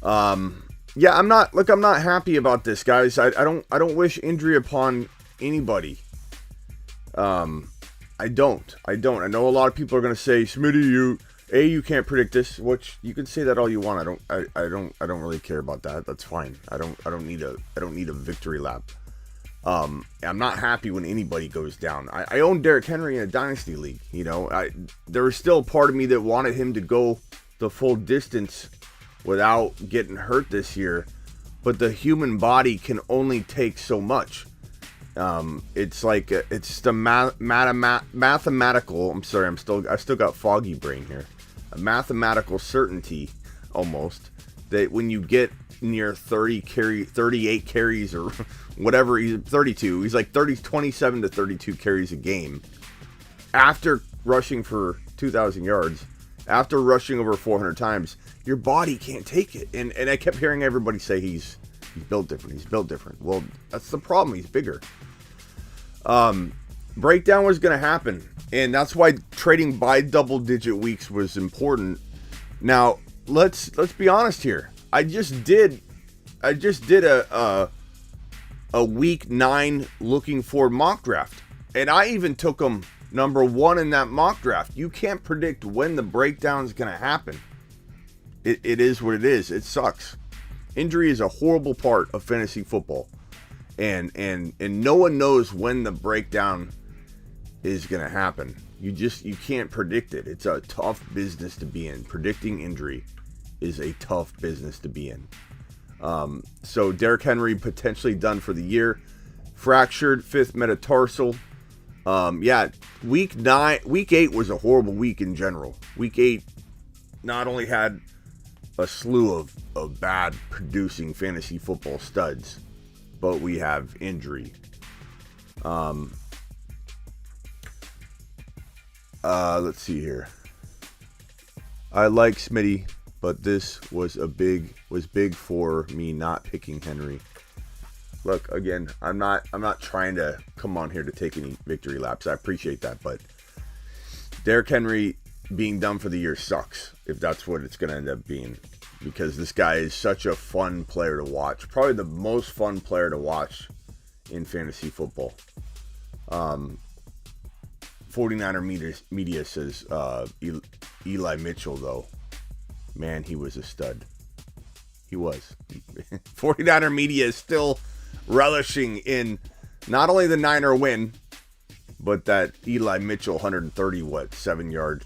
Yeah, I'm not happy about this, guys. I don't wish injury upon anybody. I don't. I know a lot of people are gonna say, Smitty, you can't predict this, which you can say that all you want. I don't really care about that. That's fine. I don't need a victory lap. I'm not happy when anybody goes down. I own Derrick Henry in a dynasty league. There was still a part of me that wanted him to go the full distance without getting hurt this year, but the human body can only take so much. It's like it's the mathematical. I'm sorry, I still got foggy brain here. A mathematical certainty, almost, that when you get near 38 carries or whatever, he's 32. He's like 27 to 32 carries a game after rushing for 2,000 yards. After rushing over 400 times, your body can't take it. And I kept hearing everybody say he's built different. He's built different. Well, that's the problem. He's bigger. Breakdown was going to happen. And that's why trading by double-digit weeks was important. Now, let's be honest here. I just did a week 9 looking for mock draft. And I even took him number 1 in that mock draft. You can't predict when the breakdown is going to happen. It is what it is. It sucks. Injury is a horrible part of fantasy football. And no one knows when the breakdown is going to happen. You can't predict it. It's a tough business to be in. Predicting injury is a tough business to be in. So Derrick Henry potentially done for the year. Fractured 5th metatarsal. Week 8 was a horrible week in general. Week 8 not only had a slew of bad producing fantasy football studs, but we have injury. Let's see here. I like Smitty, but this was big for me not picking Henry. Look, again, I'm not trying to come on here to take any victory laps. I appreciate that, but Derrick Henry being done for the year sucks, if that's what it's going to end up being, because this guy is such a fun player to watch. Probably the most fun player to watch in fantasy football. 49er media says Eli Mitchell, though, man, he was a stud. He was. 49er media is still relishing in not only the Niner win, but that Eli Mitchell 7-yard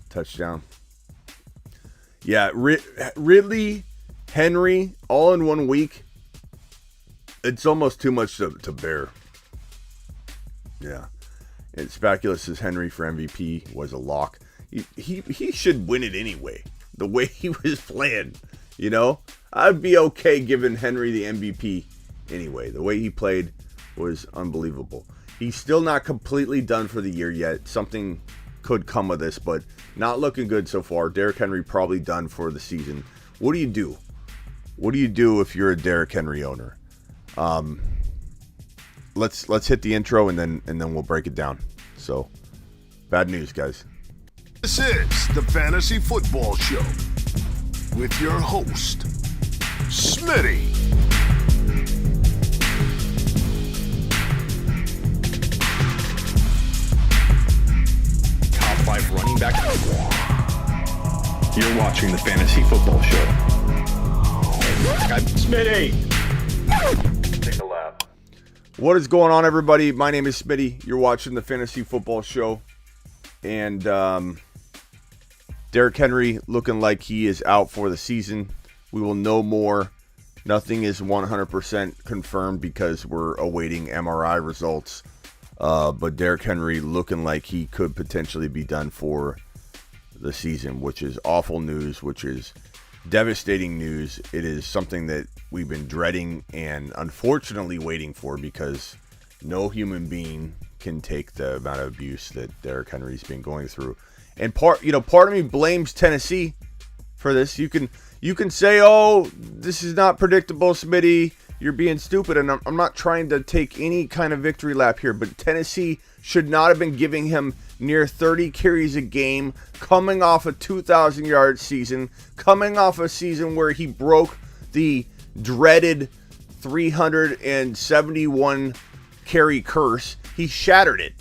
touchdown. Yeah, Ridley, Henry, all in 1 week. It's almost too much to bear. Yeah. And Speculus says Henry for MVP was a lock. He should win it anyway. The way he was playing, I'd be okay giving Henry the MVP anyway. The way he played was unbelievable. He's still not completely done for the year yet. Something could come of this, but not looking good so far. Derrick Henry probably done for the season. What do you do? What do you do if you're a Derrick Henry owner? Let's hit the intro and then we'll break it down. So, bad news, guys. This is the Fantasy Football Show with your host, Smitty. Top 5 running back. You're watching the Fantasy Football Show. Smitty. Take a lap. What is going on, everybody? My name is Smitty. You're watching the Fantasy Football Show. And Derrick Henry looking like he is out for the season. We will know more. Nothing is 100% confirmed because we're awaiting MRI results. But Derrick Henry looking like he could potentially be done for the season, which is awful news, which is devastating news. It is something that we've been dreading and unfortunately waiting for, because no human being can take the amount of abuse that Derrick Henry's been going through. And part of me blames Tennessee for this. You can say, "Oh, this is not predictable, Smitty. You're being stupid." And I'm not trying to take any kind of victory lap here, but Tennessee should not have been giving him near 30 carries a game, coming off a 2,000-yard season, coming off a season where he broke the dreaded 371 carry curse. He shattered it.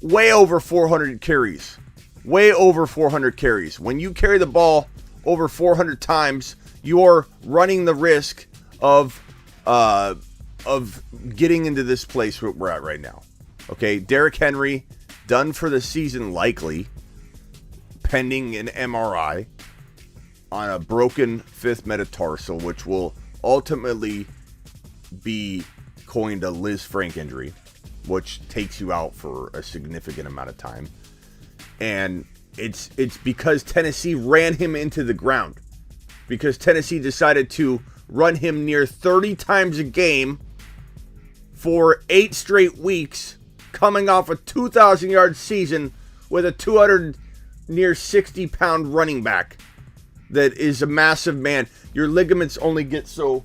Way over 400 carries. Way over 400 carries. When you carry the ball over 400 times, you're running the risk of getting into this place where we're at right now. Okay, Derrick Henry, done for the season likely, pending an MRI on a broken fifth metatarsal, which will ultimately be coined a Liz Frank injury, which takes you out for a significant amount of time. And it's because Tennessee ran him into the ground. Because Tennessee decided to run him near 30 times a game for 8 straight weeks, coming off a 2,000-yard season with a 260-pound running back that is a massive man. Your ligaments only get so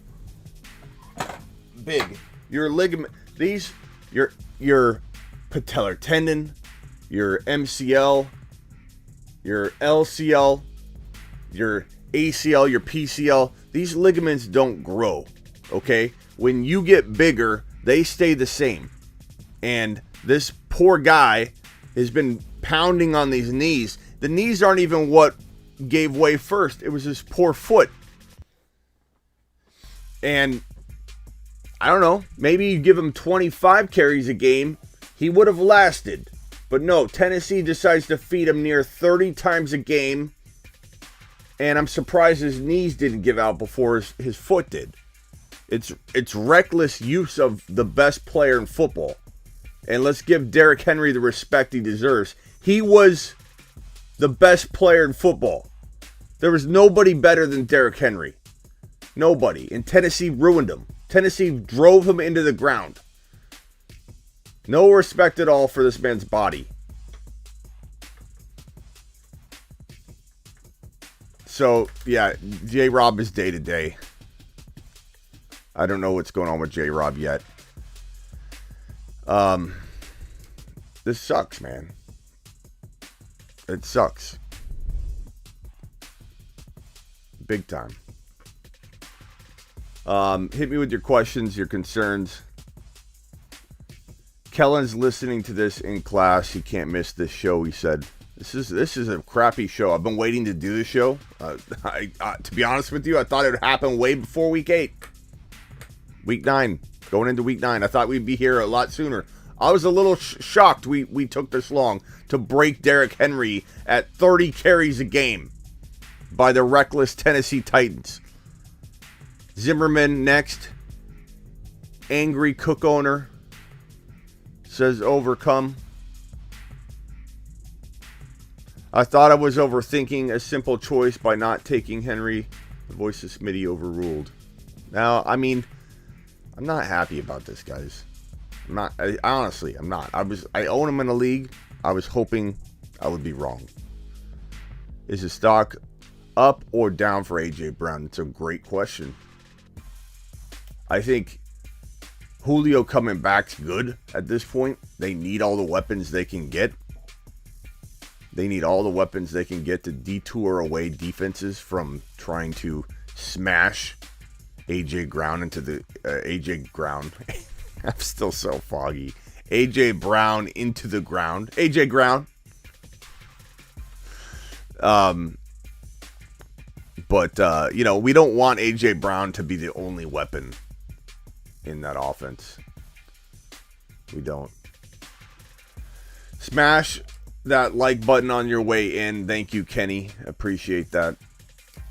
big. Your ligament, your patellar tendon, your MCL, your LCL, your ACL, your PCL, these ligaments don't grow, okay? When you get bigger, they stay the same. And this poor guy has been pounding on these knees. The knees aren't even what gave way first. It was his poor foot. And I don't know, maybe you give him 25 carries a game, he would have lasted. But no, Tennessee decides to feed him near 30 times a game. And I'm surprised his knees didn't give out before his foot did. It's reckless use of the best player in football. And let's give Derrick Henry the respect he deserves. He was the best player in football. There was nobody better than Derrick Henry. Nobody. And Tennessee ruined him. Tennessee drove him into the ground. No respect at all for this man's body. So, yeah, J-Rob is day to day. I don't know what's going on with J-Rob yet. This sucks, man. It sucks. Big time. Hit me with your questions, your concerns. Kellen's listening to this in class. He can't miss this show, he said. This is a crappy show. I've been waiting to do the show. To be honest with you, I thought it would happen way before week 8. Week 9. Going into week 9. I thought we'd be here a lot sooner. I was a little shocked we took this long to break Derrick Henry at 30 carries a game by the reckless Tennessee Titans. Zimmerman next. Angry cook owner says overcome. I thought I was overthinking a simple choice by not taking Henry. The voice of Smitty overruled. Now, I mean, I'm not happy about this, guys. Honestly, I'm not. I own him in a league. I was hoping I would be wrong. Is his stock up or down for AJ Brown? It's a great question. I think Julio coming back's good at this point. They need all the weapons they can get. They need all the weapons they can get to detour away defenses from trying to smash AJ Brown into the AJ Brown. I'm still so foggy. AJ Brown into the ground. AJ Brown. But we don't want AJ Brown to be the only weapon in that offense. We don't. Smash that like button on your way in. Thank you, Kenny. Appreciate that.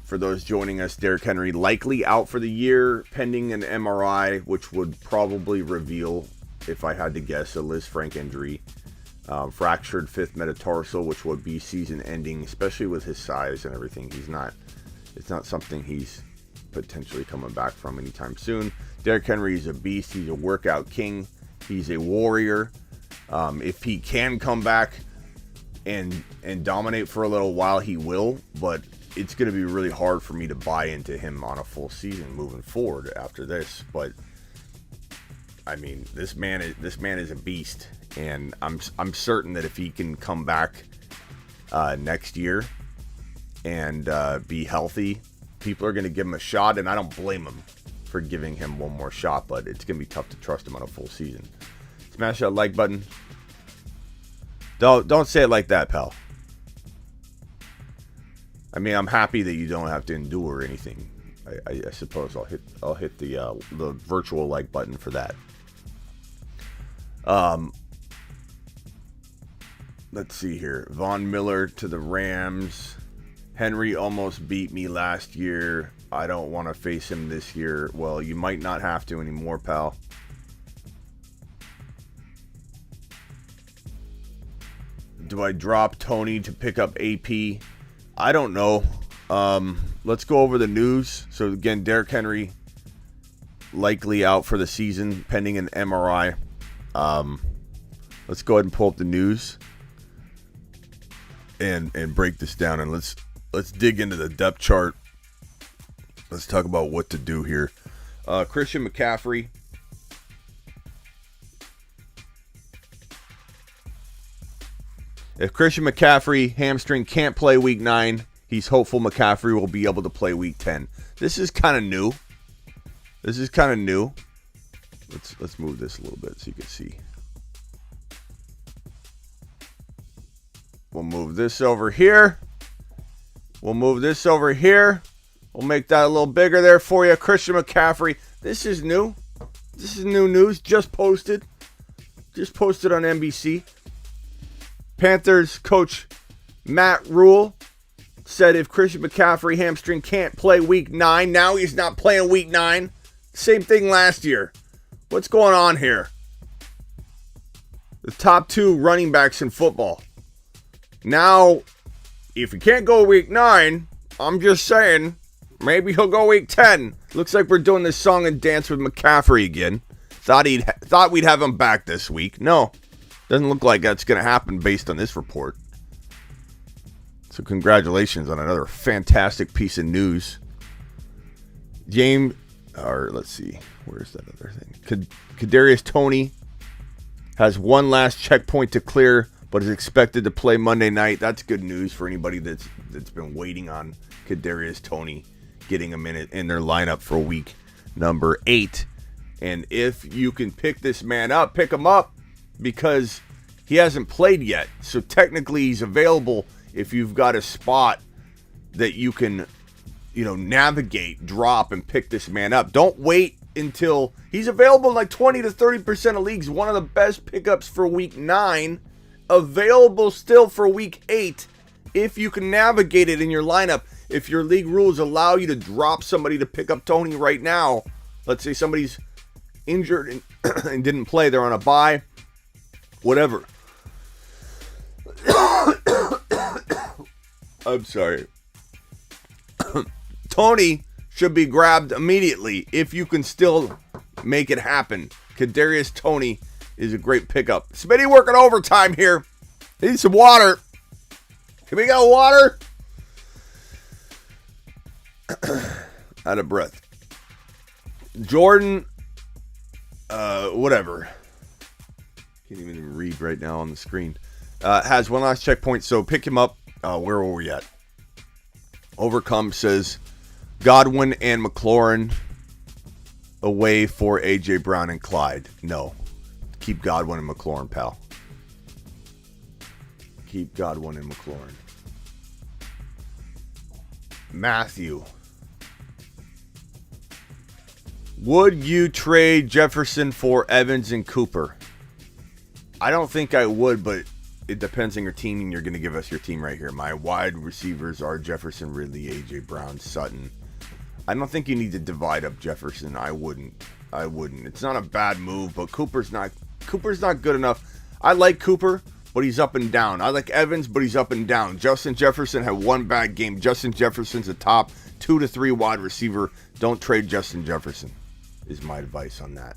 For those joining us, Derrick Henry likely out for the year, pending an MRI, which would probably reveal, if I had to guess, a Liz Frank injury. Fractured fifth metatarsal, which would be season ending, especially with his size and everything. It's not something he's potentially coming back from anytime soon. Derrick Henry is a beast. He's a workout king. He's a warrior. If he can come back and dominate for a little while, he will, but it's going to be really hard for me to buy into him on a full season moving forward after this. But I mean, this man is a beast, And I'm certain that if he can come back next year and be healthy, people are going to give him a shot, and I don't blame him for giving him one more shot, but it's going to be tough to trust him on a full season. Smash that like button. Don't say it like that, pal. I mean, I'm happy that you don't have to endure anything. I suppose I'll hit the virtual like button for that. Let's see here. Von Miller to the Rams. Henry almost beat me last year. I don't want to face him this year. Well, you might not have to anymore, pal. Do I drop Tony to pick up AP? I don't know. Let's go over the news. So again, Derrick Henry likely out for the season pending an MRI. Let's go ahead and pull up the news and break this down, and let's dig into the depth chart. Let's talk about what to do here. Christian McCaffrey. If Christian McCaffrey hamstring can't play week 9, he's hopeful McCaffrey will be able to play week 10. This is kind of new. Let's move this a little bit so you can see. We'll move this over here. We'll make that a little bigger there for you. Christian McCaffrey. This is new. This is new news. Just posted on NBC. Panthers coach Matt Rule said if Christian McCaffrey hamstring can't play week 9, now he's not playing week 9. Same thing last year. What's going on here? The top 2 running backs in football. Now, if he can't go week 9, I'm just saying, maybe he'll go week 10. Looks like we're doing this song and dance with McCaffrey again. Thought we'd have him back this week. No, doesn't look like that's going to happen based on this report. So congratulations on another fantastic piece of news. Let's see, where's that other thing? Kadarius Toney has one last checkpoint to clear, but is expected to play Monday night. That's good news for anybody that's been waiting on Kadarius Toney, getting him in their lineup for week number 8. And if you can pick this man up, pick him up, because he hasn't played yet. So technically he's available if you've got a spot that you can, navigate, drop, and pick this man up. Don't wait until he's available in like 20 to 30% of leagues. One of the best pickups for week 9. Available still for week 8 if you can navigate it in your lineup. If your league rules allow you to drop somebody to pick up Toney right now, let's say somebody's injured and didn't play, they're on a bye, whatever. I'm sorry. Toney should be grabbed immediately if you can still make it happen. Kadarius Toney is a great pickup. Smitty working overtime here. Need some water. Can we get water? Out of breath. Jordan, whatever. Can't even read right now on the screen. Has one last checkpoint, so pick him up. Where were we at? Overcome says Godwin and McLaurin away for A.J. Brown and Clyde. No. Keep Godwin and McLaurin, pal. Keep Godwin and McLaurin. Matthew. Would you trade Jefferson for Evans and Cooper? I don't think I would, but it depends on your team, and you're going to give us your team right here. My wide receivers are Jefferson, Ridley, A.J. Brown, Sutton. I don't think you need to divide up Jefferson. I wouldn't. It's not a bad move, but Cooper's not good enough. I like Cooper, but he's up and down. I like Evans, but he's up and down. Justin Jefferson had one bad game. Justin Jefferson's a top 2 to 3 wide receiver. Don't trade Justin Jefferson, is my advice on that.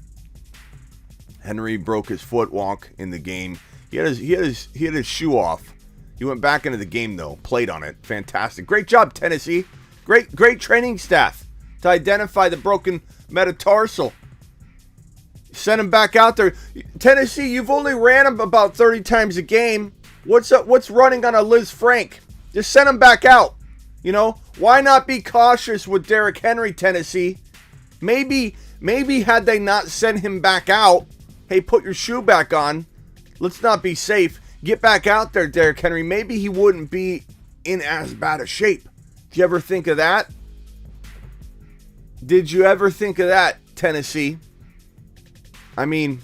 Henry broke his foot walk in the game. He had his shoe off. He went back into the game though. Played on it. Fantastic. Great job, Tennessee. Great training staff to identify the broken metatarsal. Send him back out there. Tennessee, you've only ran him about 30 times a game. What's up? What's running on a Liz Frank? Just send him back out. You know, why not be cautious with Derrick Henry, Tennessee? Maybe had they not sent him back out, hey, put your shoe back on. Let's not be safe. Get back out there, Derrick Henry. Maybe he wouldn't be in as bad a shape. Did you ever think of that? Did you ever think of that, Tennessee? I mean,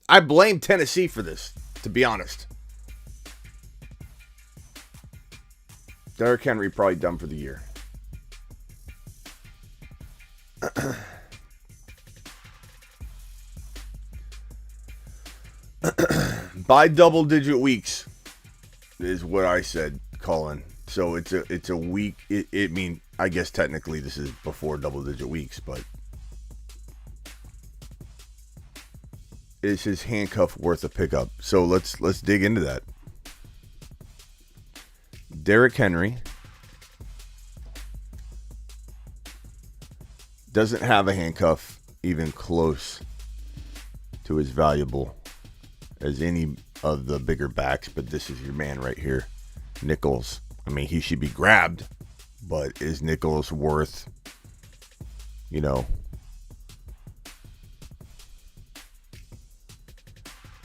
I blame Tennessee for this, to be honest. Derrick Henry probably done for the year. By double-digit weeks is what I said, Colin. So it's a week. I guess technically this is before double-digit weeks, but is his handcuff worth a pickup? So let's dig into that. Derrick Henry doesn't have a handcuff even close to as valuable as any of the bigger backs, but this is your man right here, Nichols. I mean, he should be grabbed, but is Nichols worth,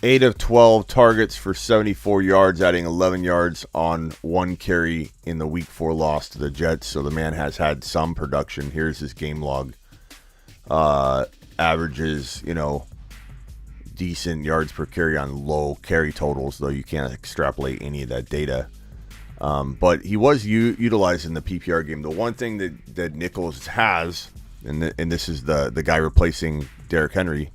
8 of 12 targets for 74 yards, adding 11 yards on one carry in the Week 4 loss to the Jets. So the man has had some production. Here's his game log. Averages, decent yards per carry on low carry totals, though you can't extrapolate any of that data. But he was utilized in the PPR game. The one thing that Nichols has, and this is the guy replacing Derrick Henry,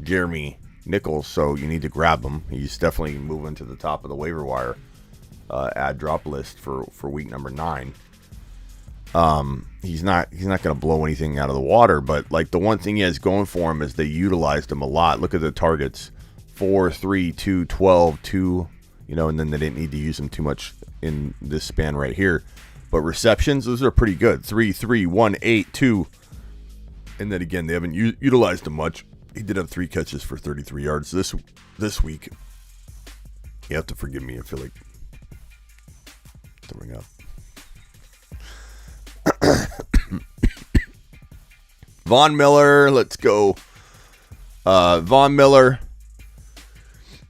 Jeremy Nichols, so you need to grab him. He's definitely moving to the top of the waiver wire add drop list for week number 9. He's not going to blow anything out of the water, but like the one thing he has going for him is they utilized him a lot. Look at the targets: 4, 3, 2, 12, 2. And then they didn't need to use him too much in this span right here. But receptions, those are pretty good: 3, 3, 1, 8, 2. And then again, they haven't utilized him much. He did have 3 catches for 33 yards this week. You have to forgive me. I feel like throwing up. Von Miller, let's go. Von Miller.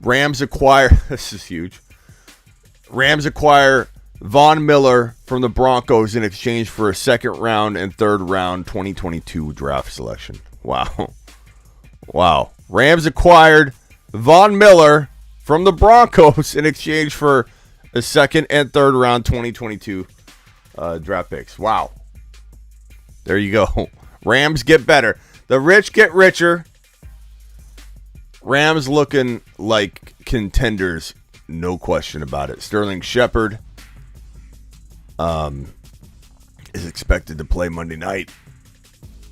Rams acquire. This is huge. Rams acquire Von Miller from the Broncos in exchange for a second round and third round 2022 draft selection. Wow. Rams acquired Von Miller from the Broncos in exchange for a second and third round 2022 draft picks. Wow. There you go. Rams get better. The rich get richer. Rams looking like contenders, no question about it. Sterling Shepard is expected to play Monday night.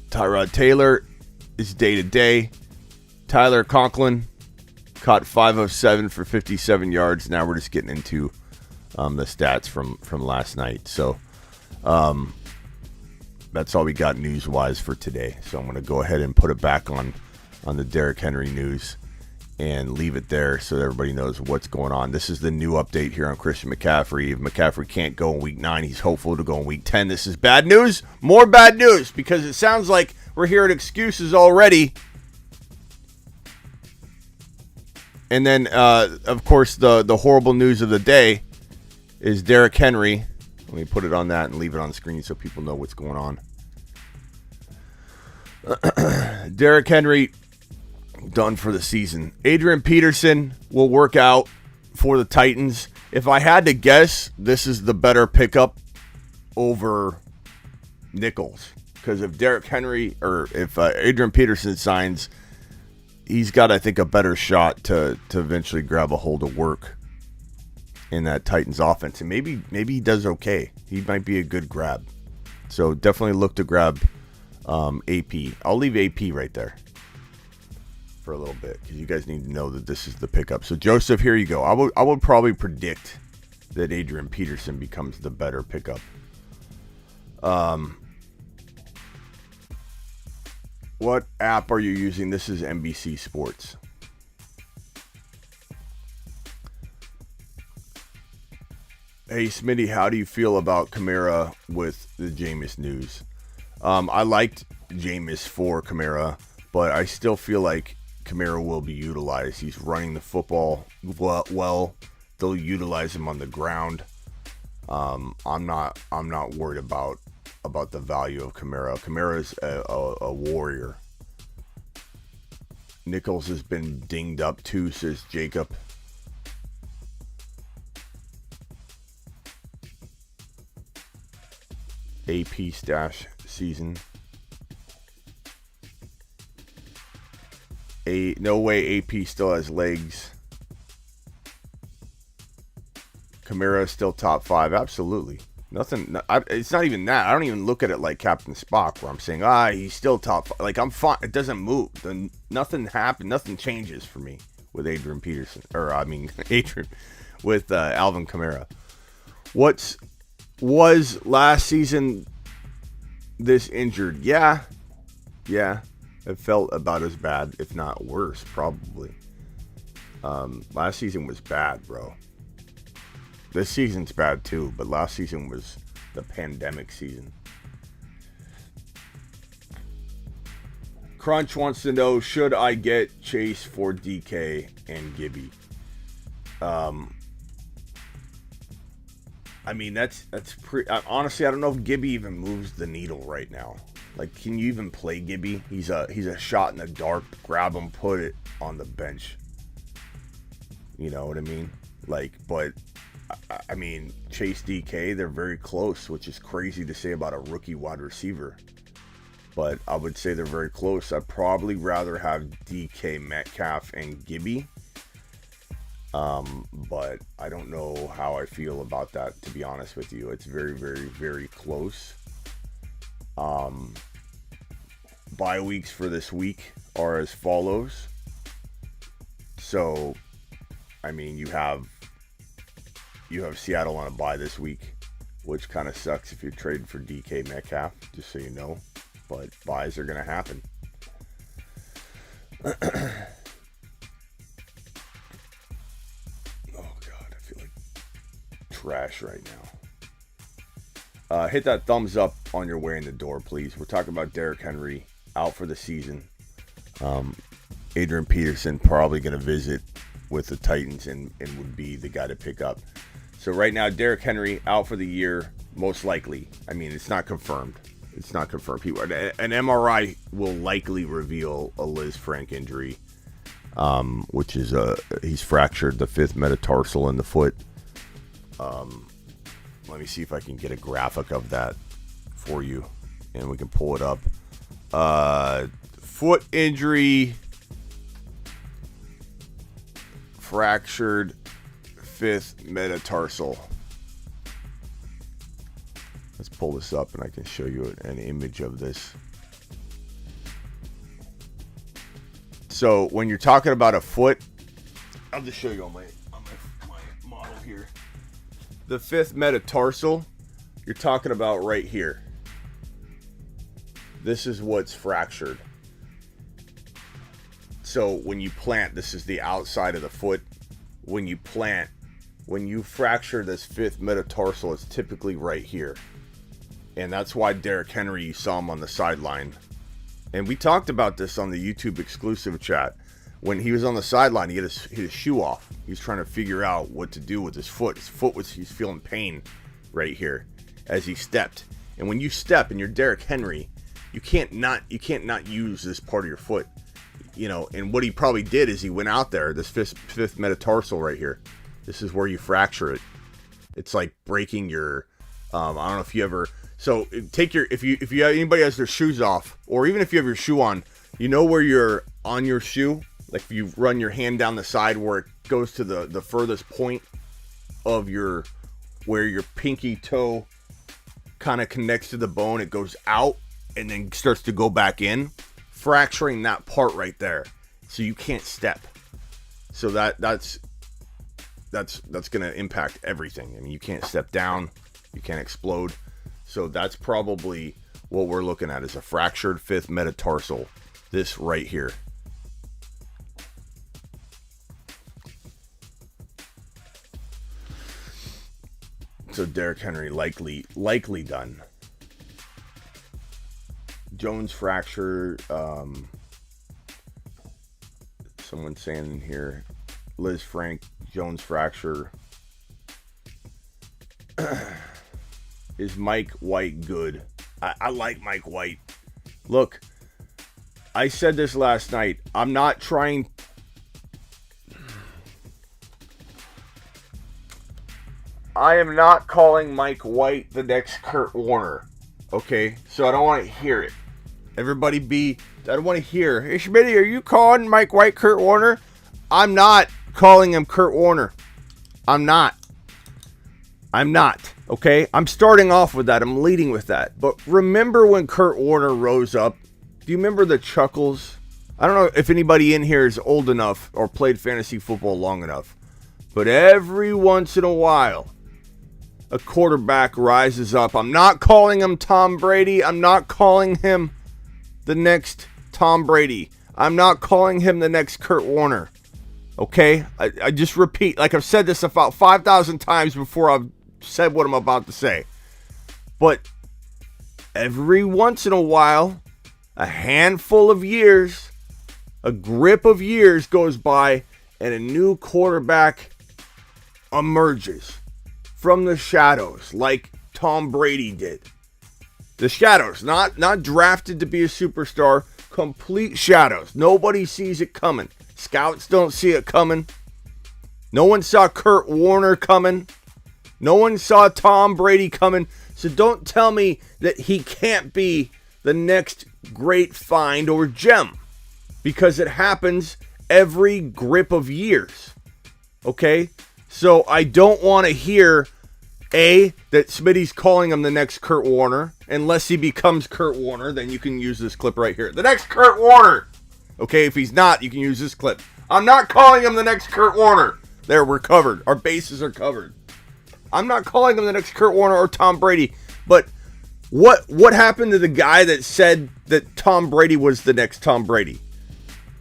Tyrod Taylor is day-to-day. Tyler Conklin caught 5 of 7 for 57 yards. Now we're just getting into the stats from last night. So that's all we got news-wise for today. So I'm going to go ahead and put it back on the Derrick Henry news and leave it there so that everybody knows what's going on. This is the new update here on Christian McCaffrey. If McCaffrey can't go in week 9, he's hopeful to go in week 10. This is bad news. More bad news, because it sounds like we're hearing excuses already. And then, of course, the horrible news of the day is Derrick Henry. Let me put it on that and leave it on the screen so people know what's going on. Derrick Henry done for the season. Adrian Peterson will work out for the Titans. If I had to guess, this is the better pickup over Nichols. Because if Derrick Henry, or if Adrian Peterson signs, he's got, I think, a better shot to eventually grab a hold of work in that Titans offense. And maybe he does okay. He might be a good grab. So definitely look to grab AP. I'll leave AP right there for a little bit, because you guys need to know that this is the pickup. So Joseph, here you go. I would probably predict that Adrian Peterson becomes the better pickup. What app are you using? This is NBC Sports. Hey, Smitty, how do you feel about Kamara with the Jameis news? I liked Jameis for Kamara, but I still feel like Kamara will be utilized. He's running the football well. They'll utilize him on the ground. I'm not worried about the value of Kamara. Kamara's a warrior. Nichols has been dinged up too, says Jacob. AP stash season. No way AP still has legs. Kamara is still top 5. Absolutely. Nothing. It's not even that. I don't even look at it like Captain Spock, where I'm saying, he's still top 5. Like, I'm fine. It doesn't move. Nothing happened. Nothing changes for me with Adrian Peterson. Adrian with Alvin Kamara. Was last season this injured? Yeah. It felt about as bad, if not worse, probably. Last season was bad, bro. This season's bad too, but last season was the pandemic season. Crunch wants to know, should I get Chase for DK and Gibby? That's pretty. Honestly, I don't know if Gibby even moves the needle right now. Like, can you even play Gibby? He's a shot in the dark. Grab him, put it on the bench. You know what I mean? Like, but Chase DK, they're very close, which is crazy to say about a rookie wide receiver. But I would say they're very close. I'd probably rather have DK, Metcalf, and Gibby. But I don't know how I feel about that, to be honest with you. It's very, very, very close. Bye weeks for this week are as follows. So, you have Seattle on a bye this week, which kind of sucks if you're trading for DK Metcalf, just so you know. But buys are going to happen. Oh, God, I feel like trash right now. Hit that thumbs up on your way in the door, please. We're talking about Derrick Henry out for the season. Adrian Peterson probably going to visit with the Titans and would be the guy to pick up. So right now, Derrick Henry out for the year, most likely. It's not confirmed. It's not confirmed. An MRI will likely reveal a Liz Frank injury, which is he's fractured the 5th metatarsal in the foot. Let me see if I can get a graphic of that for you, and we can pull it up. Foot injury, fractured 5th metatarsal. Let's pull this up and I can show you an image of this. So when you're talking about a foot, I'll just show you on my model here. The 5th metatarsal, you're talking about right here. This is what's fractured. So when you plant, this is the outside of the foot. When you fracture this 5th metatarsal, it's typically right here. And that's why Derrick Henry, you saw him on the sideline. And we talked about this on the YouTube exclusive chat. When he was on the sideline, he had his shoe off. He was trying to figure out what to do with his foot. He's feeling pain right here as he stepped. And when you step and you're Derrick Henry, you can't not use this part of your foot. And what he probably did is he went out there, this 5th metatarsal right here. This is where you fracture it. It's like breaking your, I don't know if you ever, so take your, if you have, anybody has their shoes off, or even if you have your shoe on, where you're on your shoe, like if you run your hand down the side where it goes to the furthest point of where your pinky toe kind of connects to the bone, it goes out and then starts to go back in, fracturing that part right there, so you can't step. So that's going to impact everything. You can't step down, you can't explode. So that's probably what we're looking at, is a fractured 5th metatarsal this right here. So Derrick Henry likely done. Jones fracture. Someone saying in here, Liz Frank, Jones fracture. Is Mike White good? I like Mike White. Look, I said this last night. I'm not trying. I am not calling Mike White the next Kurt Warner. Okay? So I don't want to hear it. Everybody I don't want to hear. Hey, Schmitty, are you calling Mike White Kurt Warner? I'm not calling him Kurt Warner. I'm not. Okay? I'm starting off with that. I'm leading with that. But remember when Kurt Warner rose up? Do you remember the chuckles? I don't know if anybody in here is old enough or played fantasy football long enough. But every once in a while, a quarterback rises up. I'm not calling him Tom Brady. I'm not calling him the next Tom Brady. I'm not calling him the next Kurt Warner. Okay? I just repeat, like I've said this about 5,000 times before I've said what I'm about to say. But every once in a while, a handful of years, a grip of years goes by, and a new quarterback emerges from the shadows like Tom Brady did. The shadows, not drafted to be a superstar, complete shadows. Nobody sees it coming. Scouts don't see it coming. No one saw Kurt Warner coming. No one saw Tom Brady coming. So don't tell me that he can't be the next great find or gem, because it happens every grip of years. Okay? So I don't want to hear, that Smitty's calling him the next Kurt Warner. Unless he becomes Kurt Warner, then you can use this clip right here. The next Kurt Warner! Okay, if he's not, you can use this clip. I'm not calling him the next Kurt Warner. There, we're covered. Our bases are covered. I'm not calling him the next Kurt Warner or Tom Brady. But what happened to the guy that said that Tom Brady was the next Tom Brady?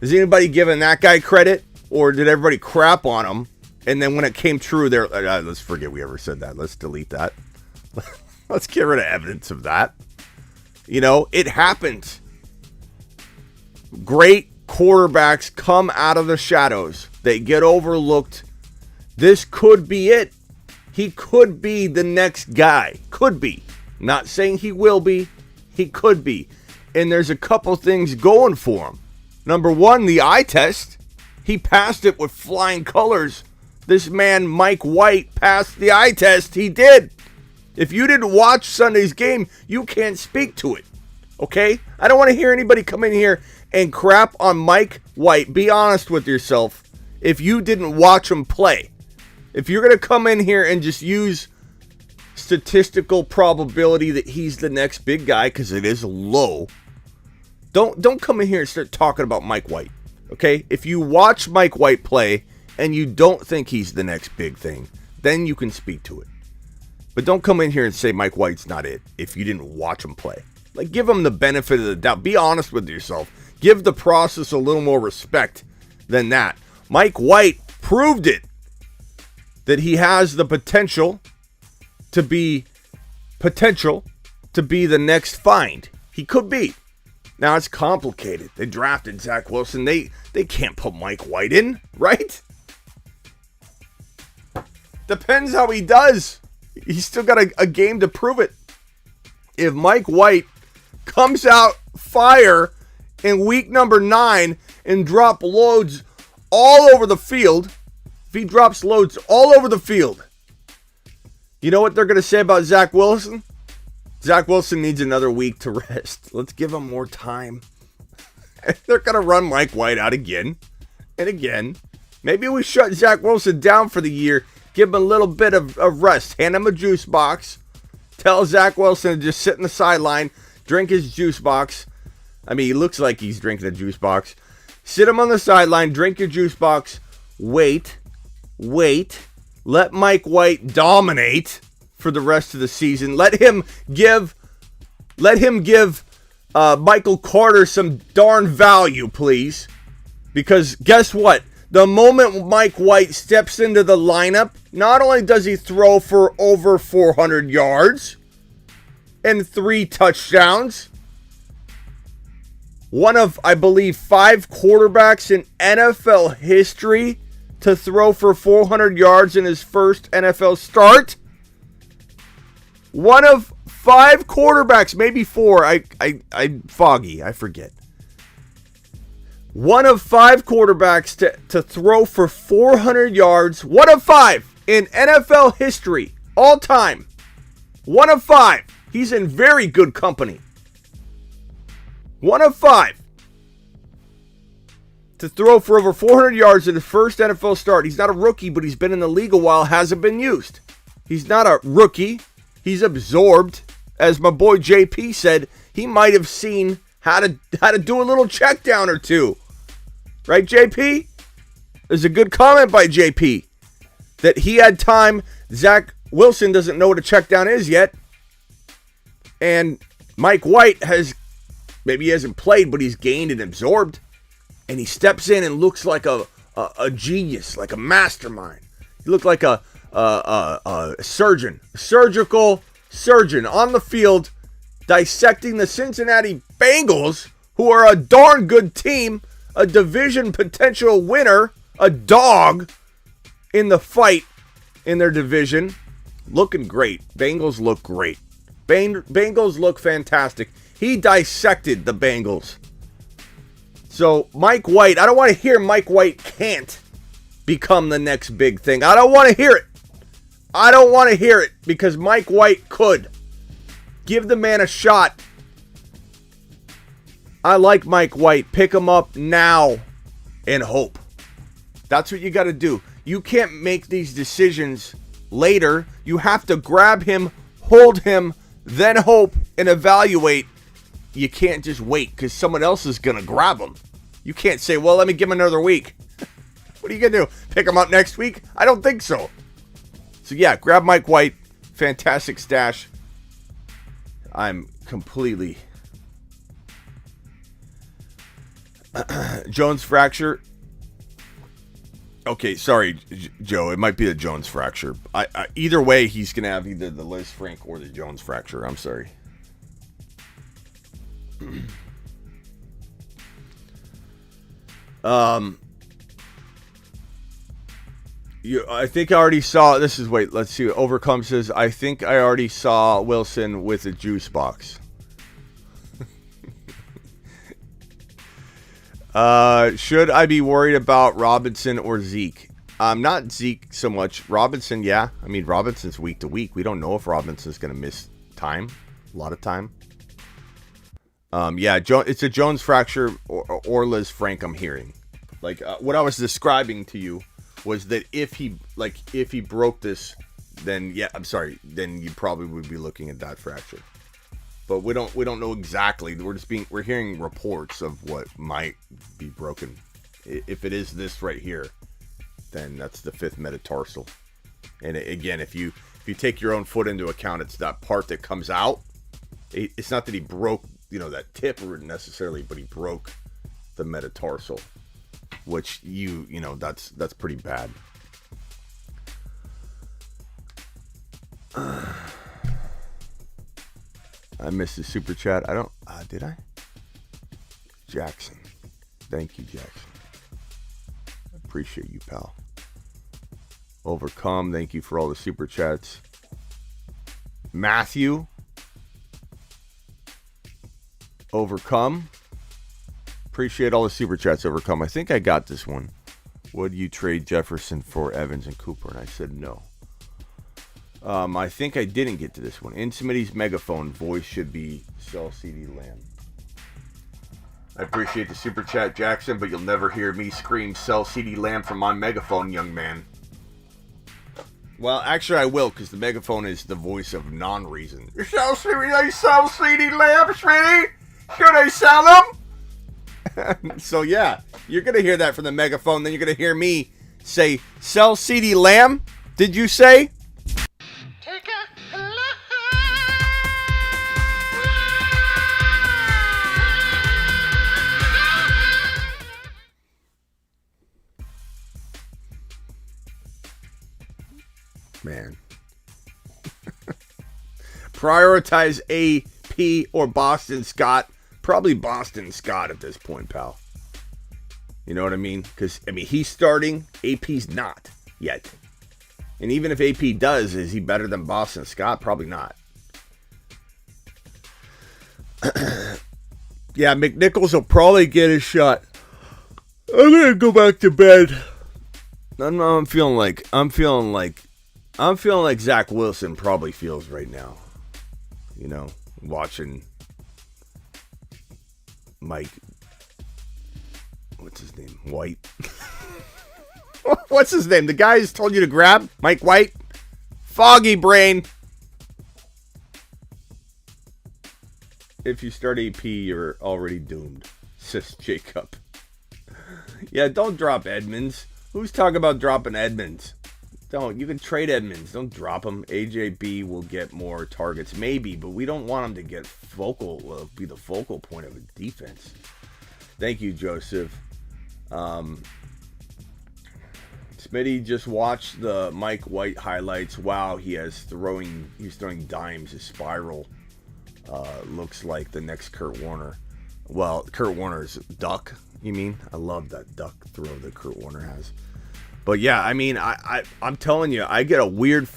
Is anybody giving that guy credit? Or did everybody crap on him? And then when it came true, they're let's forget we ever said that. Let's delete that. Let's get rid of evidence of that. You know, it happens. Great quarterbacks come out of the shadows. They get overlooked. This could be it. He could be the next guy. Could be. Not saying he will be. He could be. And there's a couple things going for him. Number one, the eye test. He passed it with flying colors. This man, Mike White, passed the eye test. He did. If you didn't watch Sunday's game, you can't speak to it. Okay? I don't want to hear anybody come in here and crap on Mike White. Be honest with yourself. If you didn't watch him play. If you're going to come in here and just use statistical probability that he's the next big guy, because it is low, don't come in here and start talking about Mike White. Okay? If you watch Mike White play and you don't think he's the next big thing, then you can speak to it. But don't come in here and say Mike White's not it if you didn't watch him play. Like, give him the benefit of the doubt. Be honest with yourself. Give the process a little more respect than that. Mike White proved it. That he has the potential to be the next find. He could be. Now, it's complicated. They drafted Zach Wilson. They can't put Mike White in, right? Depends how he does. He's still got a game to prove it. If Mike White comes out fire in week number 9 and drop loads all over the field, if he drops loads all over the field, you know what they're going to say about Zach Wilson? Zach Wilson needs another week to rest. Let's give him more time. They're going to run Mike White out again and again. Maybe we shut Zach Wilson down for the year. Give him a little bit of rest. Hand him a juice box. Tell Zach Wilson to just sit in the sideline, drink his juice box. I mean, he looks like he's drinking a juice box. Sit him on the sideline, drink your juice box. Wait. Let Mike White dominate for the rest of the season. Let him give Michael Carter some darn value, please. Because guess what? The moment Mike White steps into the lineup, not only does he throw for over 400 yards and 3 touchdowns, one of, I believe, 5 quarterbacks in NFL history to throw for 400 yards in his first NFL start. One of 5 quarterbacks, maybe 4. I forget. One of 5 quarterbacks to throw for 400 yards. One of 5 in NFL history, all time. One of 5. He's in very good company. One of 5 to throw for over 400 yards in his first NFL start. He's not a rookie, but he's been in the league a while, hasn't been used. He's not a rookie. He's absorbed. As my boy JP said, he might have seen how to do a little check down or two. Right, JP? There's a good comment by JP that he had time. Zach Wilson doesn't know what a check down is yet. And Mike White maybe he hasn't played, but he's gained and absorbed. And he steps in and looks like a genius, like a mastermind. He looked like a surgeon, surgical surgeon on the field, dissecting the Cincinnati Bengals, who are a darn good team, a division potential winner, a dog in the fight in their division. Looking great. Bengals look great. Bengals look fantastic. He dissected the Bengals. So Mike White, I don't want to hear Mike White can't become the next big thing. I don't want to hear it. I don't want to hear it because Mike White could. Give the man a shot. I like Mike White. Pick him up now and hope. That's what you got to do. You can't make these decisions later. You have to grab him, hold him, then hope and evaluate. You can't just wait because someone else is going to grab him. You can't say, well, let me give him another week. What are you going to do? Pick him up next week? I don't think so. So, yeah, grab Mike White. Fantastic stash. I'm completely... Jones fracture. Okay, sorry, Joe. It might be the Jones fracture. Either way, he's going to have either the Liz Frank or the Jones fracture. I'm sorry. I think I already saw. Let's see. Overcome says, I think I already saw Wilson with a juice box. Should I be worried about Robinson or Zeke? Not Zeke so much. Robinson, yeah. I mean, Robinson's week to week. We don't know if Robinson's going to miss time. A lot of time. Yeah, it's a Jones fracture or Liz Frank, I'm hearing. Like, what I was describing to you was that if he broke this, then, yeah, I'm sorry, then you probably would be looking at that fracture. But we don't know exactly. We're hearing reports of what might be broken. If it is this right here, then that's the 5th metatarsal. And again, if you take your own foot into account, it's that part that comes out. It's not that he broke, that tip necessarily, but he broke the metatarsal, which that's pretty bad. I missed the super chat. Did I? Jackson. Thank you, Jackson. I appreciate you, pal. Overcome. Thank you for all the super chats. Matthew. Overcome. Appreciate all the super chats, Overcome. I think I got this one. Would you trade Jefferson for Evans and Cooper? And I said no. I think I didn't get to this one. In Smitty's megaphone, voice should be sell CD Lamb. I appreciate the super chat, Jackson, but you'll never hear me scream sell CD Lamb from my megaphone, young man. Well, actually I will, because the megaphone is the voice of non-reason. You sell CD Lamb, Smitty? Should I sell them? So yeah, you're going to hear that from the megaphone, then you're going to hear me say, sell CD Lamb? Did you say? man. Prioritize AP or Boston Scott. Probably Boston Scott at this point, pal. You know what I mean? Because, he's starting. AP's not yet. And even if AP does, is he better than Boston Scott? Probably not. Yeah, McNichols will probably get his shot. I'm gonna go back to bed. I'm feeling like Zach Wilson probably feels right now. You know, watching Mike. What's his name? White. What's his name? The guy who's told you to grab? Mike White? Foggy brain. If you start AP, you're already doomed. Says Jacob. Yeah, don't drop Edmonds. Who's talking about dropping Edmonds? Don't. You can trade Edmonds. Don't drop him. AJB will get more targets. Maybe, but we don't want him to get be the focal point of a defense. Thank you, Joseph. Smitty just watched the Mike White highlights. Wow, he's throwing dimes. His spiral looks like the next Kurt Warner. Well, Kurt Warner's duck, you mean? I love that duck throw that Kurt Warner has. But yeah, I'm telling you, I get a weird...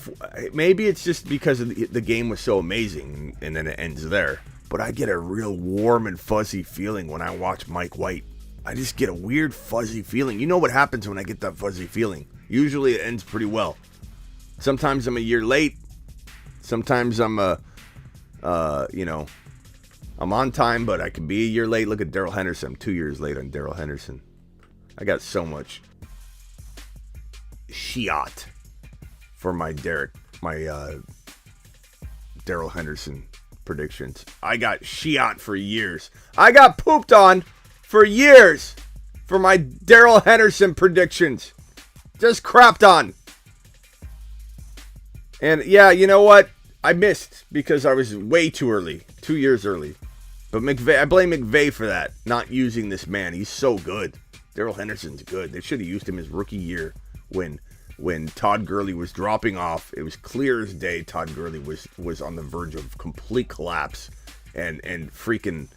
Maybe it's just because the game was so amazing and then it ends there. But I get a real warm and fuzzy feeling when I watch Mike White. I just get a weird fuzzy feeling. You know what happens when I get that fuzzy feeling? Usually it ends pretty well. Sometimes I'm a year late. Sometimes I'm I'm on time, but I can be a year late. Look at Darrell Henderson. I'm 2 years late on Darrell Henderson. I got so much shit for my Darrell Henderson predictions. I got shit for years. I got pooped on for years for my Darrell Henderson predictions. Just crapped on. And yeah, you know what? I missed because I was way too early. 2 years early. But I blame McVay for that. Not using this man. He's so good. Darrell Henderson's good. They should have used him his rookie year when Todd Gurley was dropping off. It was clear as day Todd Gurley was on the verge of complete collapse. And freaking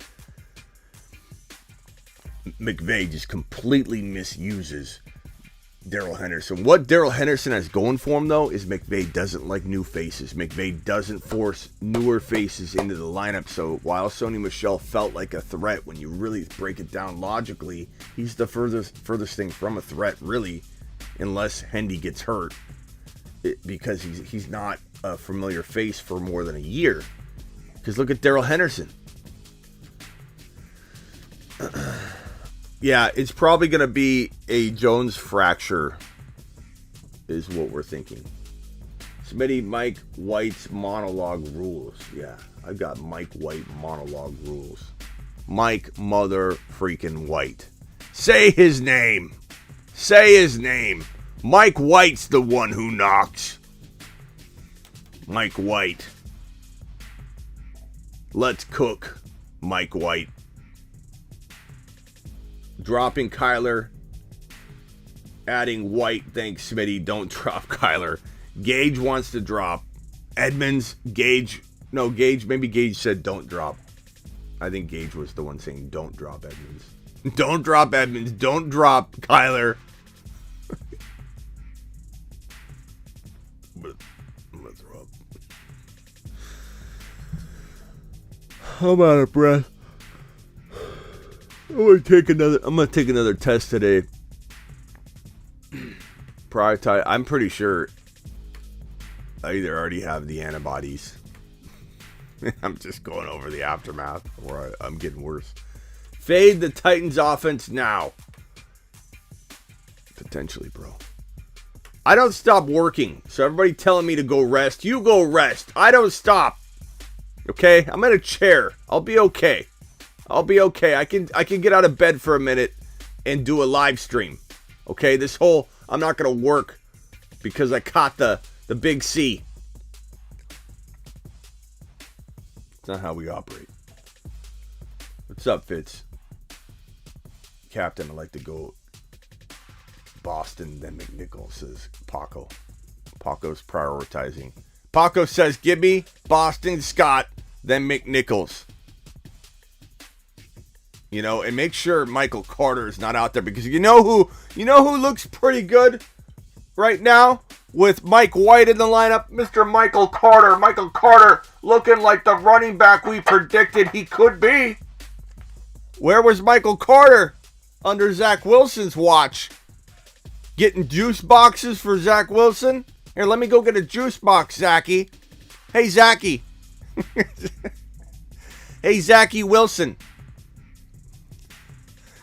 McVay just completely misuses Darrell Henderson. What Darrell Henderson has going for him, though, is McVay doesn't like new faces. McVay doesn't force newer faces into the lineup. So while Sony Michel felt like a threat, when you really break it down logically, he's the furthest thing from a threat, really, unless Hendy gets hurt, because he's not a familiar face for more than a year. Because look at Darrell Henderson. Yeah, it's probably going to be a Jones fracture, is what we're thinking. Smitty, Mike White's monologue rules. Yeah, I've got Mike White monologue rules. Mike mother freaking White. Say his name. Say his name. Mike White's the one who knocks. Mike White. Let's cook, Mike White. Dropping Kyler, adding White. Thanks, Smitty. Don't drop Kyler. Gage wants to drop. Edmonds, Gage. No, Gage. Maybe Gage said don't drop. I think Gage was the one saying don't drop Edmonds. Don't drop Edmonds. Don't drop Kyler. I'm gonna throw up. I'm out of breath. I'm gonna take another test today. Prioritize. I'm pretty sure I either already have the antibodies. I'm just going over the aftermath, or I'm getting worse. Fade the Titans offense now. Potentially, bro. I don't stop working. So everybody telling me to go rest. You go rest. I don't stop. Okay? I'm in a chair. I'll be okay. I'll be okay. I can get out of bed for a minute and do a live stream. Okay? This whole I'm not going to work because I caught the big C. It's not how we operate. What's up, Fitz? Captain, I'd like to go Boston, then McNichols, says Paco. Paco's prioritizing. Paco says, give me Boston Scott, then McNichols. You know, and make sure Michael Carter is not out there, because you know who looks pretty good right now with Mike White in the lineup? Mr. Michael Carter. Michael Carter looking like the running back we predicted he could be. Where was Michael Carter under Zach Wilson's watch? Getting juice boxes for Zach Wilson? Here, let me go get a juice box, Zachy. Hey, Zachy. Hey, Zachy Wilson.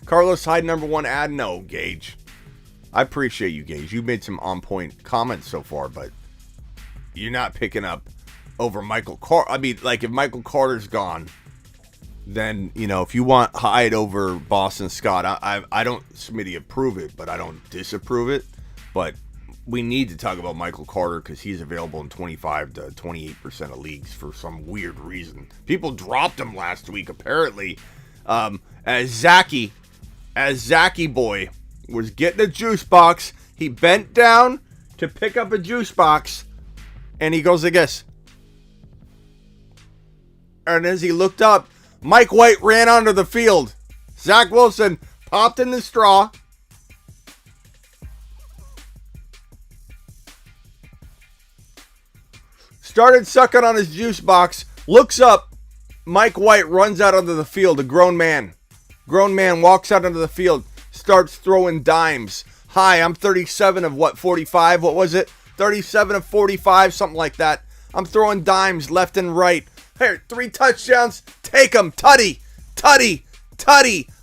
Carlos Hyde, number one ad. No, Gage. I appreciate you, Gage. You made some on-point comments so far, but you're not picking up over Michael Carter. I mean, like, if Michael Carter's gone, then, you know, if you want Hyde over Boston Scott, I don't, Smitty, approve it, but I don't disapprove it. But we need to talk about Michael Carter because he's available in 25 to 28% of leagues for some weird reason. People dropped him last week, apparently, as Zachy boy was getting a juice box. He bent down to pick up a juice box, and he goes like this. And as he looked up, Mike White ran onto the field. Zach Wilson popped in the straw. Started sucking on his juice box. Looks up. Mike White runs out onto the field. A grown man. Grown man walks out onto the field. Starts throwing dimes. Hi, I'm 37 of what, 45? What was it? 37 of 45, something like that. I'm throwing dimes left and right. Here, 3 touchdowns. Take them. Tutty.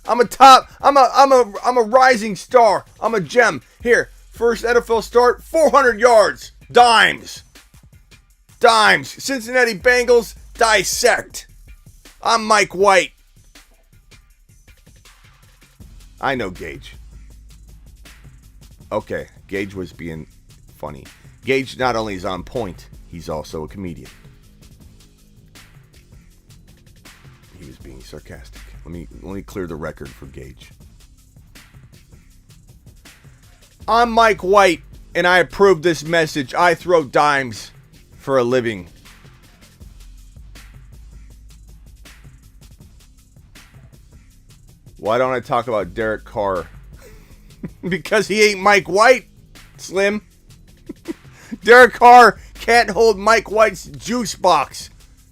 I'm a rising star. I'm a gem. Here, first NFL start, 400 yards. Dimes. Cincinnati Bengals, dissect. I'm Mike White. I know Gage. Okay, Gage was being funny. Gage not only is on point, he's also a comedian. He was being sarcastic. Let me clear the record for Gage. I'm Mike White, and I approve this message. I throw dimes for a living. Why don't I talk about Derek Carr? Because he ain't Mike White, Slim. Derek Carr can't hold Mike White's juice box.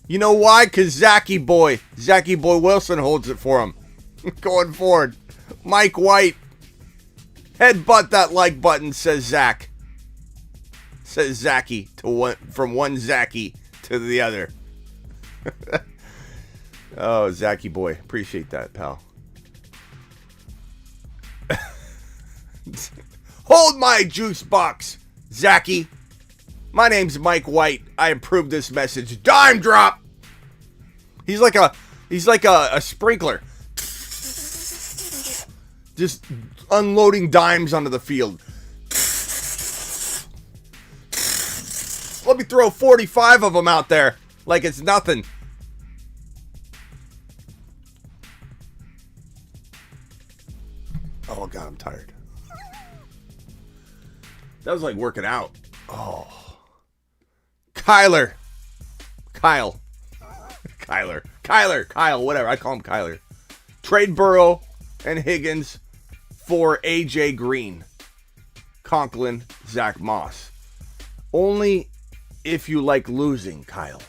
You know why? Because Zachy Boy Wilson holds it for him. Going forward. Mike White. Headbutt that like button, says Zach. Says Zachy from one Zachy to the other. Oh, Zachy Boy. Appreciate that, pal. Hold my juice box, Zachy. My name's Mike White. I approve this message. Dime drop. He's like a sprinkler. Just unloading dimes onto the field. Let me throw 45 of them out there like it's nothing. Oh God, I'm tired. That was like working out. Oh. Kyle, whatever. I call him Kyler. Trade Burrow and Higgins for AJ Green, Conklin, Zach Moss. Only if you like losing, Kyle.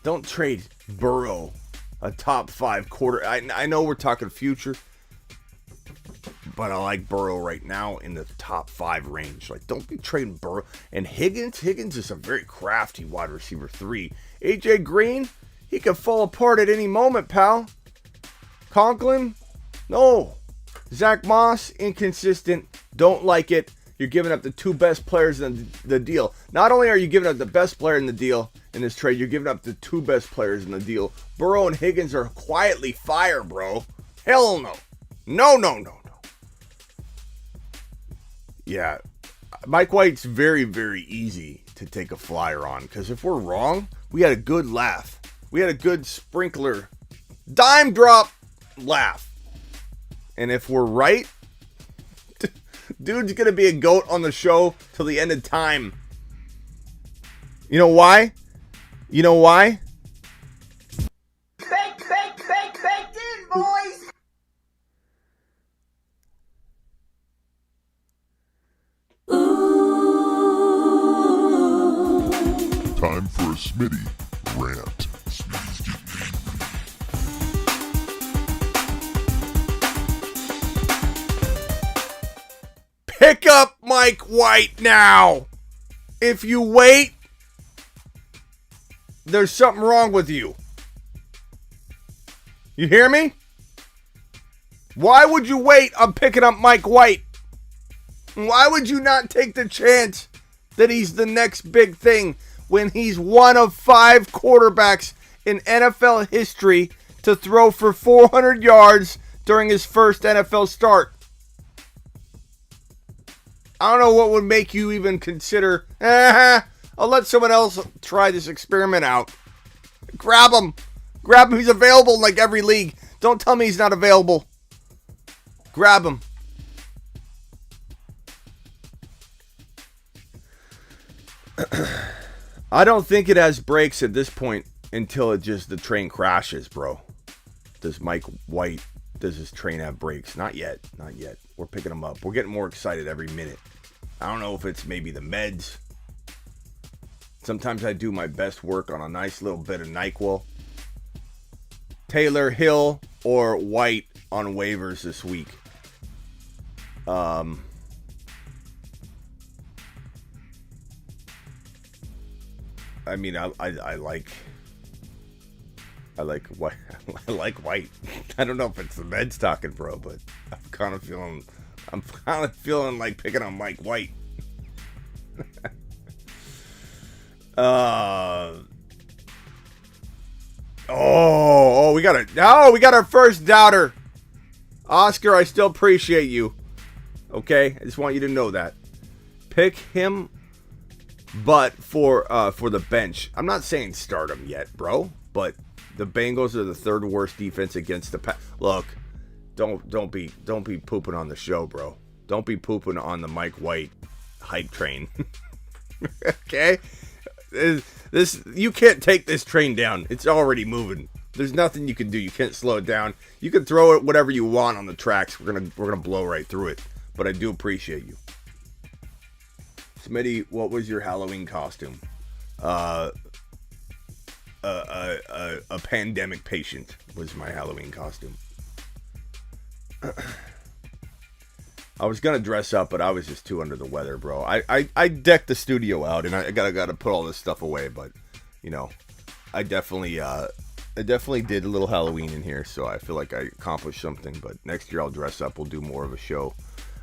Don't trade Burrow, a top 5 quarter. I know we're talking future, but I like Burrow right now in the top 5 range. Like, don't be trading Burrow. And Higgins is a very crafty wide receiver 3. AJ Green, he could fall apart at any moment, pal. Conklin, no. Zach Moss, inconsistent. Don't like it. You're giving up the 2 best players in the deal. Not only are you giving up the best player in the deal in this trade, you're giving up the 2 best players in the deal. Burrow and Higgins are quietly fire, bro. Hell no. No. Yeah, Mike White's very, very easy to take a flyer on. Because if we're wrong, we had a good laugh. We had a good sprinkler dime drop laugh. And if we're right, dude's going to be a goat on the show till the end of time. You know why? You know why? Baked in, boys! Time for a Smitty rant. Pick up Mike White now. If you wait, there's something wrong with you. You hear me? Why would you wait on picking up Mike White? Why would you not take the chance that he's the next big thing when he's one of 5 quarterbacks in NFL history to throw for 400 yards during his first NFL start? I don't know what would make you even consider, I'll let someone else try this experiment out. Grab him. Grab him. He's available in like every league. Don't tell me he's not available. Grab him. I don't think it has brakes at this point until the train crashes, bro. Does his train have brakes? Not yet. Not yet. We're picking him up. We're getting more excited every minute. I don't know if it's maybe the meds. Sometimes I do my best work on a nice little bit of NyQuil. Taylor, Hill, or White on waivers this week. I mean, I like White. I like White. I don't know if it's the meds talking, bro, but I'm kind of feeling like picking on Mike White. We got our first doubter. Oscar, I still appreciate you. Okay, I just want you to know that. Pick him, but for the bench. I'm not saying start him yet, bro, but the Bengals are the 3rd worst defense against the pass. Look, don't be pooping on the show, bro. Don't be pooping on the Mike White hype train. Okay? This you can't take this train down. It's already moving. There's nothing you can do. You can't slow it down. You can throw it whatever you want on the tracks. We're gonna blow right through it. But I do appreciate you. Smitty, what was your Halloween costume? A pandemic patient was my Halloween costume. I was gonna dress up, but I was just too under the weather, bro. I decked the studio out, and I gotta put all this stuff away. But you know, I definitely did a little Halloween in here, so I feel like I accomplished something. But next year I'll dress up. We'll do more of a show.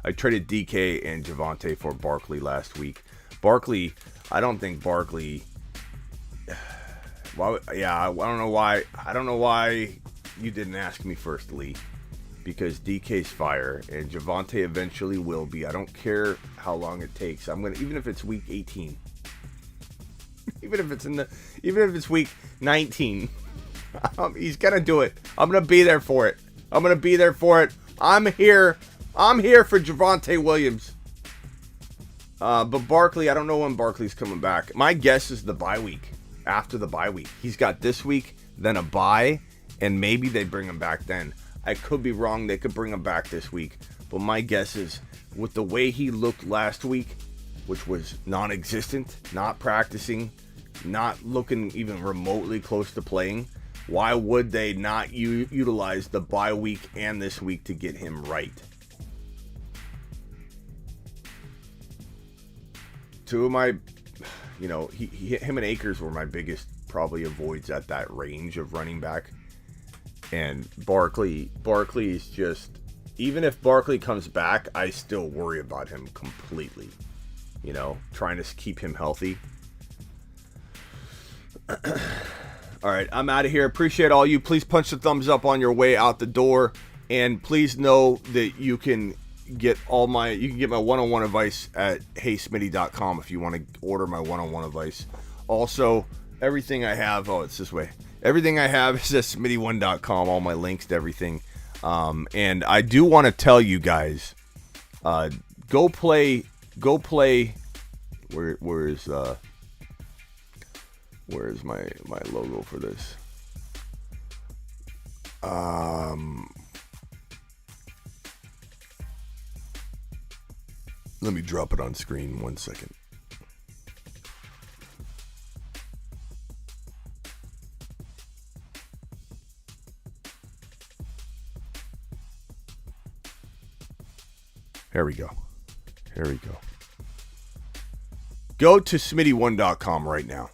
I traded DK and Javonte for Barkley last week. I don't think Barkley. Well, yeah, I don't know why. I don't know why you didn't ask me first, Lee. Because DK's fire and Javonte eventually will be. I don't care how long it takes. Even if it's week 18, even if it's week 19, he's gonna do it. I'm gonna be there for it. I'm here. For Javonte Williams. But Barkley, I don't know when Barkley's coming back. My guess is the bye week. After the bye week, he's got this week, then a bye, and maybe they bring him back then. I could be wrong. They could bring him back this week. But my guess is, with the way he looked last week, which was non-existent, not practicing, not looking even remotely close to playing, why would they not utilize the bye week and this week to get him right? Two of my, him and Akers were my biggest probably avoids at that range of running back. And Barkley is just, even if Barkley comes back, I still worry about him completely. Trying to keep him healthy. All right, I'm out of here. Appreciate all you. Please punch the thumbs up on your way out the door. And please know that you can get my one-on-one advice at heysmitty.com if you want to order my one-on-one advice. Also, everything I have, it's this way. Everything I have is at smitty1.com, all my links to everything. And I do want to tell you guys, go play, where is Where's my logo for this? Let me drop it on screen 1 second. Here we go. Here we go. Go to smitty1.com right now.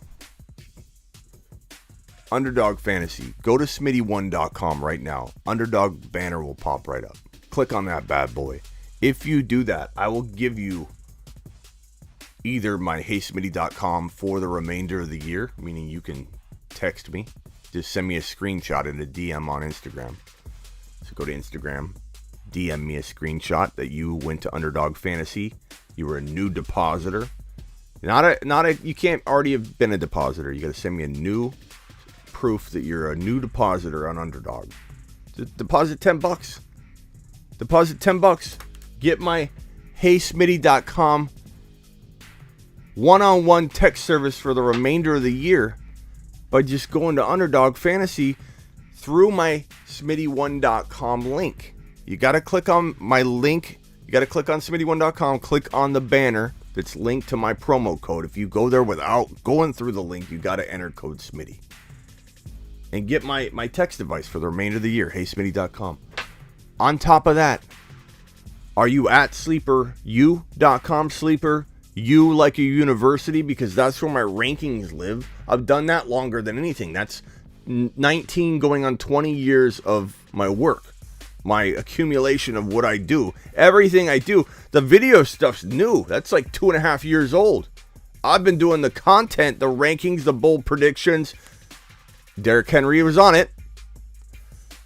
Underdog Fantasy. Go to smitty1.com right now. Underdog banner will pop right up. Click on that bad boy. If you do that, I will give you either my heysmitty.com for the remainder of the year, meaning you can text me. Just send me a screenshot in a DM on Instagram. So go to Instagram, DM me a screenshot that you went to Underdog Fantasy. You were a new depositor. You can't already have been a depositor. You got to send me a new proof that you're a new depositor on Underdog. Deposit $10. Deposit $10. Get my heysmitty.com one-on-one text service for the remainder of the year by just going to Underdog Fantasy through my smitty1.com link. You got to click on my link. You got to click on smitty1.com, click on the banner that's linked to my promo code. If you go there without going through the link, you got to enter code SMITTY. And get my text device for the remainder of the year, heysmitty.com. On top of that, are you at sleeperu.com? Sleeper, you like a university, because that's where my rankings live. I've done that longer than anything. That's 19 going on 20 years of my work, my accumulation of what I do. Everything I do, the video stuff's new. That's like 2.5 years old. I've been doing the content, the rankings, the bold predictions. DERRICK Henry was on it.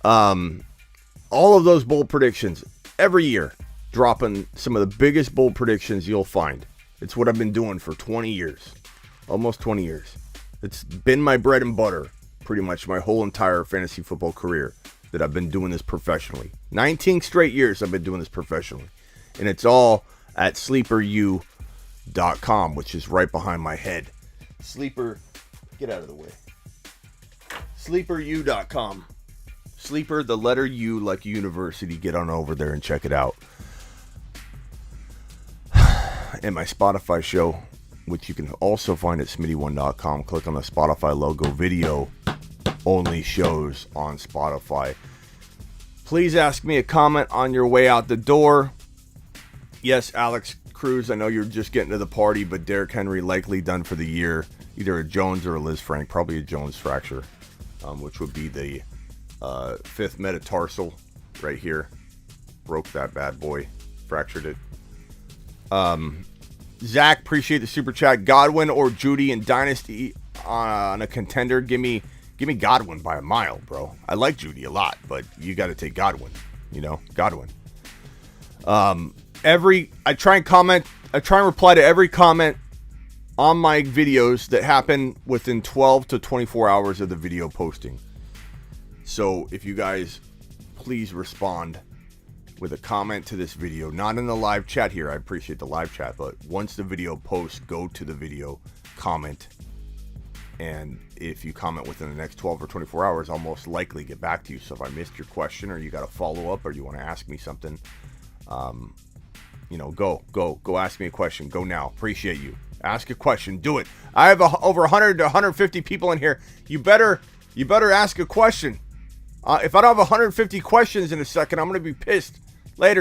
All of those bold predictions every year, dropping some of the biggest bold predictions you'll find. It's what I've been doing for 20 years, almost 20 years. It's been my bread and butter pretty much my whole entire fantasy football career that I've been doing this professionally. 19 straight years I've been doing this professionally. And it's all at sleeperu.com, which is right behind my head. Sleeper, get out of the way. Sleeperu.com. Sleeper, the letter U like university. Get on over there and check it out. And my Spotify show, which you can also find at smitty1.com. Click on the Spotify logo. Video only shows on Spotify. Please ask me a comment on your way out the door. Yes, Alex Cruz, I know you're just getting to the party, but DERRICK Henry likely done for the year. Either a Jones or a Liz Frank. Probably a Jones fracture, which would be the fifth metatarsal right here. Broke that bad boy. Fractured it. Zach, appreciate the super chat. Godwin or Judy in Dynasty on a contender. Give me Godwin by a mile, bro. I like Judy a lot, but you got to take Godwin. Godwin. I try and reply to every comment on my videos that happen within 12 to 24 hours of the video posting. So if you guys please respond with a comment to this video, not in the live chat here. I appreciate the live chat, but once the video posts, go to the video, comment. And if you comment within the next 12 or 24 hours, I'll most likely get back to you. So if I missed your question or you got a follow up or you want to ask me something, go ask me a question. Go now. Appreciate you. Ask a question. Do it. I have over 100 to 150 people in here. You better ask a question. If I don't have 150 questions in a second, I'm going to be pissed.